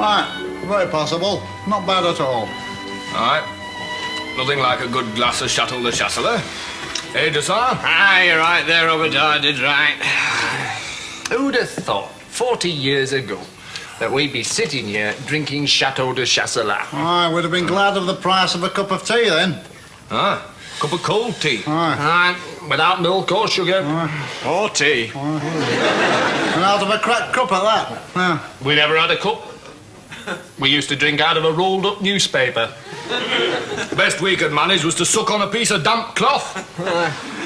Right, very possible. Not bad at all. All right. Nothing like a good glass of Chateau de Chasselas. Eh, Dessart? Ah, you're right there, Obadiah's right. Who'd have thought, 40 years ago, that we'd be sitting here drinking Chateau de Chasselas? I would have been glad of the price of a cup of tea then. Ah, cup of cold tea. Aye, without milk or sugar. Or tea. And out of a cracked cup at that. Yeah. We never had a cup. We used to drink out of a rolled-up newspaper. The best we could manage was to suck on a piece of damp cloth.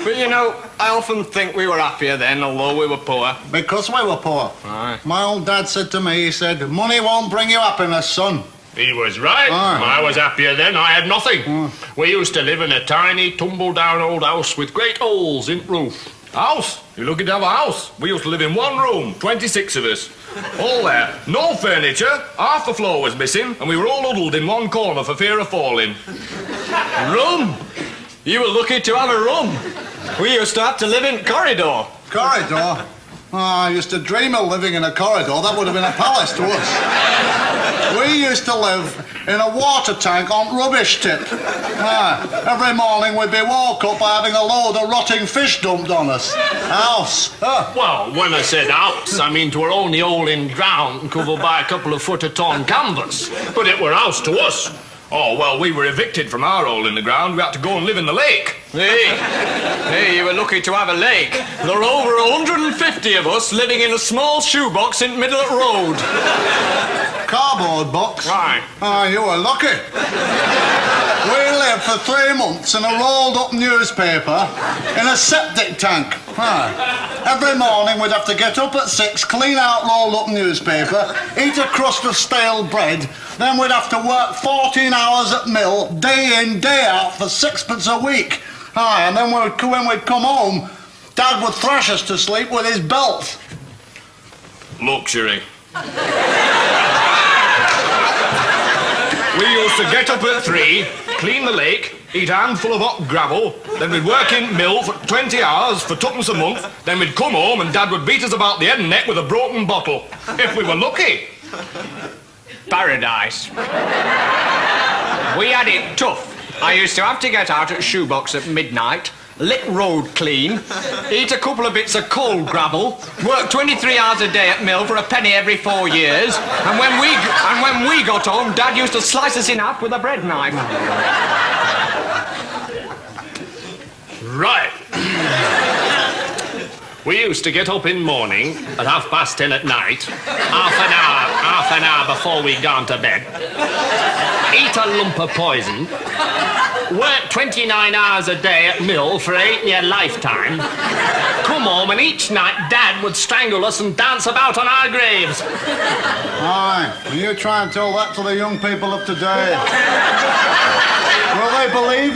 But you know, I often think we were happier then, although we were poor. Because we were poor. Aye. My old dad said to me, he said, money won't bring you happiness, son. He was right. Aye. I was happier then. I had nothing. We used to live in a tiny, tumble-down old house with great holes in the roof. House? You're lucky to have a house. We used to live in one room, 26 of us. All there. No furniture. Half the floor was missing, and we were all huddled in one corner for fear of falling. Room? You were lucky to have a room. We used to have to live in corridor. Corridor? Oh, I used to dream of living in a corridor. That would have been a palace to us. We used to live in a water tank on rubbish tip. Every morning we'd be woke up by having a load of rotting fish dumped on us. House. Well, when I said house, I mean 'twere only hole in ground and covered by a couple of foot of torn canvas. But it were house to us. Oh, well, we were evicted from our hole in the ground. We had to go and live in the lake. Hey, you were lucky to have a lake. There were over 150 of us living in a small shoebox in the middle of the road. Cardboard box? Right. Oh, you were lucky. We lived for 3 months in a rolled-up newspaper in a septic tank. Every morning we'd have to get up at 6, clean out rolled-up newspaper, eat a crust of stale bread, then we'd have to work 14 hours at mill, day in, day out, for 6pence a week. And then when we'd come home, Dad would thrash us to sleep with his belt. Luxury. We used to get up at 3, clean the lake, eat a handful of hot gravel, then we'd work in mill for 20 hours for 2pence a month, then we'd come home and Dad would beat us about the head and neck with a broken bottle. If we were lucky. Paradise. We had it tough. I used to have to get out at shoebox at midnight, lick road clean, eat a couple of bits of cold gravel, work 23 hours a day at mill for a penny every 4 years, and when we got home, Dad used to slice us in half with a bread knife. Right. We used to get up in morning at 10:30 at night, half an hour before we'd gone to bed, eat a lump of poison, work 29 hours a day at mill for 8-year lifetime, come home and each night Dad would strangle us and dance about on our graves. Aye, and you try and tell that to the young people of today. Will they believe